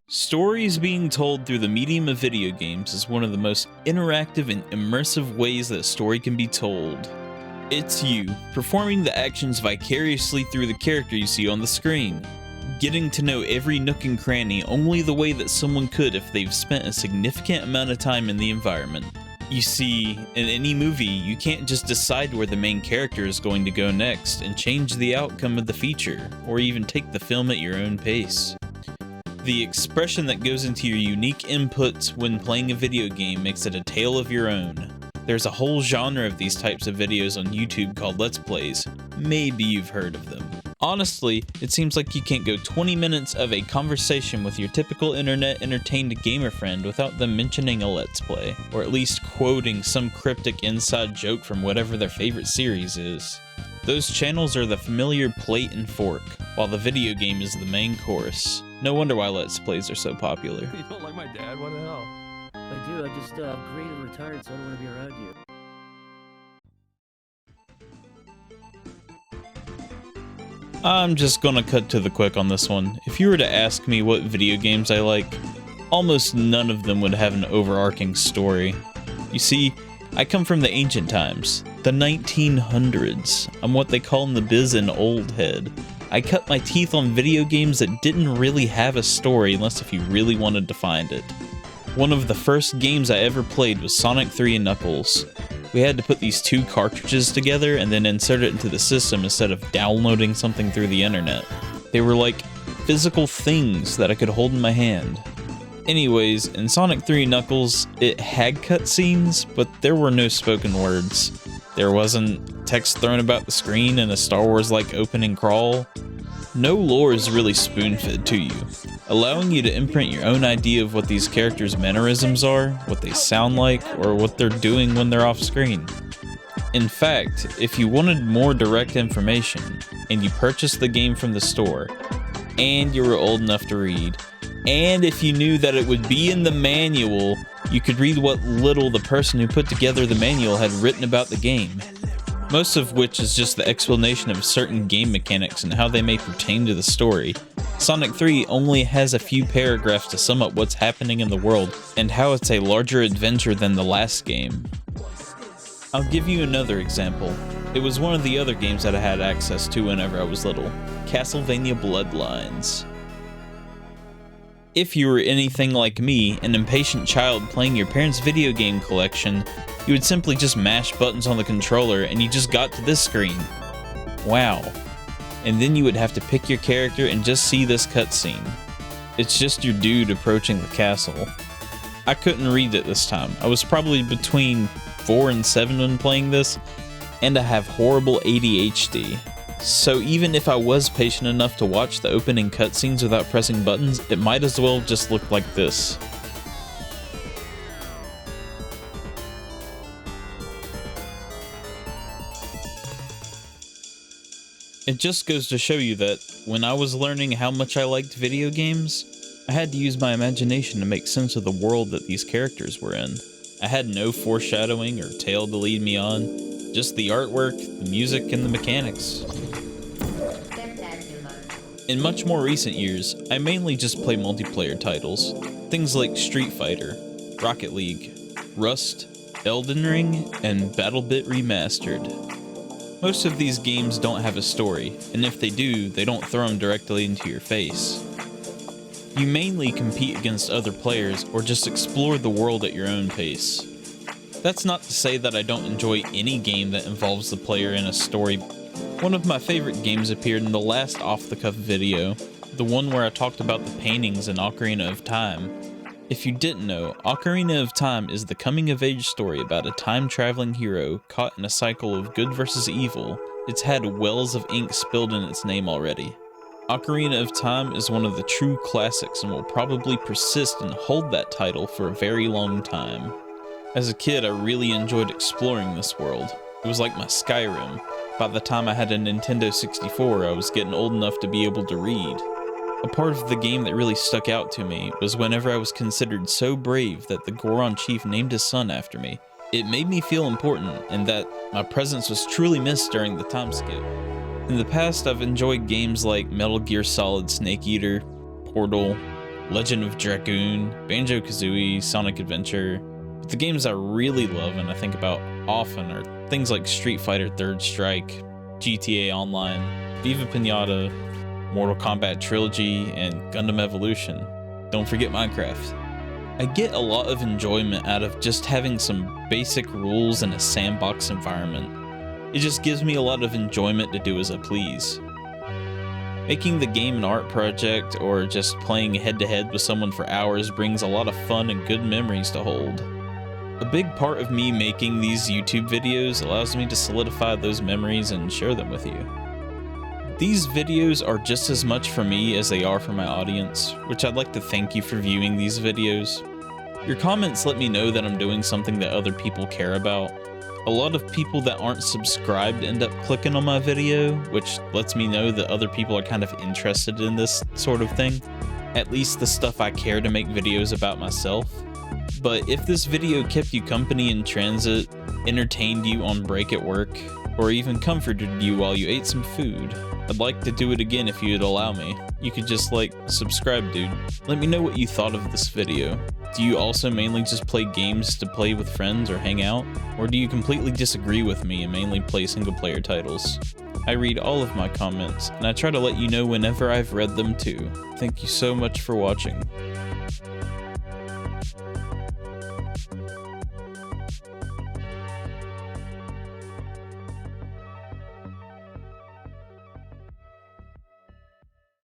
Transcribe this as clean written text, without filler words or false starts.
Stories being told through the medium of video games is one of the most interactive and immersive ways that a story can be told. It's you, performing the actions vicariously through the character you see on the screen, getting to know every nook and cranny only the way that someone could if they've spent a significant amount of time in the environment. You see, in any movie, you can't just decide where the main character is going to go next and change the outcome of the feature, or even take the film at your own pace. The expression that goes into your unique inputs when playing a video game makes it a tale of your own. There's a whole genre of these types of videos on YouTube called Let's Plays. Maybe you've heard of them. Honestly, it seems like you can't go 20 minutes of a conversation with your typical internet entertained gamer friend without them mentioning a Let's Play, or at least quoting some cryptic inside joke from whatever their favorite series is. Those channels are the familiar plate and fork, while the video game is the main course. No wonder why Let's Plays are so popular. You don't like my dad? What the hell? I do, I just upgraded and retired, so I don't want to be around you. I'm just gonna cut to the quick on this one. If you were to ask me what video games I like, almost none of them would have an overarching story. You see, I come from the ancient times, the 1900s. I'm what they call in the biz an old head. I cut my teeth on video games that didn't really have a story unless if you really wanted to find it. One of the first games I ever played was Sonic 3 and Knuckles. We had to put these two cartridges together and then insert it into the system instead of downloading something through the internet. They were like physical things that I could hold in my hand. Anyways, in Sonic 3 and Knuckles, it had cutscenes, but there were no spoken words. There wasn't text thrown about the screen in a Star Wars-like opening crawl. No lore is really spoon-fed to you, allowing you to imprint your own idea of what these characters' mannerisms are, what they sound like, or what they're doing when they're off-screen. In fact, if you wanted more direct information, and you purchased the game from the store, and you were old enough to read, and if you knew that it would be in the manual, you could read what little the person who put together the manual had written about the game. Most of which is just the explanation of certain game mechanics and how they may pertain to the story. Sonic 3 only has a few paragraphs to sum up what's happening in the world and how it's a larger adventure than the last game. I'll give you another example. It was one of the other games that I had access to whenever I was little, Castlevania Bloodlines. If you were anything like me, an impatient child playing your parents' video game collection, you would simply just mash buttons on the controller and you just got to this screen. Wow. And then you would have to pick your character and just see this cutscene. It's just your dude approaching the castle. I couldn't read it this time. I was probably between 4 and 7 when playing this, and I have horrible ADHD. So even if I was patient enough to watch the opening cutscenes without pressing buttons, it might as well just look like this. It just goes to show you that when I was learning how much I liked video games, I had to use my imagination to make sense of the world that these characters were in. I had no foreshadowing or tale to lead me on, just the artwork, the music, and the mechanics. In much more recent years, I mainly just play multiplayer titles, things like Street Fighter, Rocket League, Rust, Elden Ring, and BattleBit Remastered. Most of these games don't have a story, and if they do, they don't throw them directly into your face. You mainly compete against other players or just explore the world at your own pace. That's not to say that I don't enjoy any game that involves the player in a story. One of my favorite games appeared in the last off-the-cuff video, the one where I talked about the paintings in Ocarina of Time. If you didn't know, Ocarina of Time is the coming-of-age story about a time-traveling hero caught in a cycle of good versus evil. It's had wells of ink spilled in its name already. Ocarina of Time is one of the true classics and will probably persist and hold that title for a very long time. As a kid, I really enjoyed exploring this world. It was like my Skyrim. By the time I had a Nintendo 64, I was getting old enough to be able to read. A part of the game that really stuck out to me was whenever I was considered so brave that the Goron chief named his son after me. It made me feel important and that my presence was truly missed during the time skip. In the past, I've enjoyed games like Metal Gear Solid Snake Eater, Portal, Legend of Dragoon, Banjo-Kazooie, Sonic Adventure. But the games I really love and I think about often are things like Street Fighter Third Strike, GTA Online, Viva Pinata, Mortal Kombat Trilogy, and Gundam Evolution. Don't forget Minecraft. I get a lot of enjoyment out of just having some basic rules in a sandbox environment. It just gives me a lot of enjoyment to do as I please. Making the game an art project or just playing head-to-head with someone for hours brings a lot of fun and good memories to hold. A big part of me making these YouTube videos allows me to solidify those memories and share them with you. These videos are just as much for me as they are for my audience, which I'd like to thank you for viewing these videos. Your comments let me know that I'm doing something that other people care about. A lot of people that aren't subscribed end up clicking on my video, which lets me know that other people are kind of interested in this sort of thing. At least the stuff I care to make videos about myself. But if this video kept you company in transit, entertained you on break at work, or even comforted you while you ate some food, I'd like to do it again if you'd allow me. You could just subscribe, dude. Let me know what you thought of this video. Do you also mainly just play games to play with friends or hang out? Or do you completely disagree with me and mainly play single player titles? I read all of my comments, and I try to let you know whenever I've read them too. Thank you so much for watching.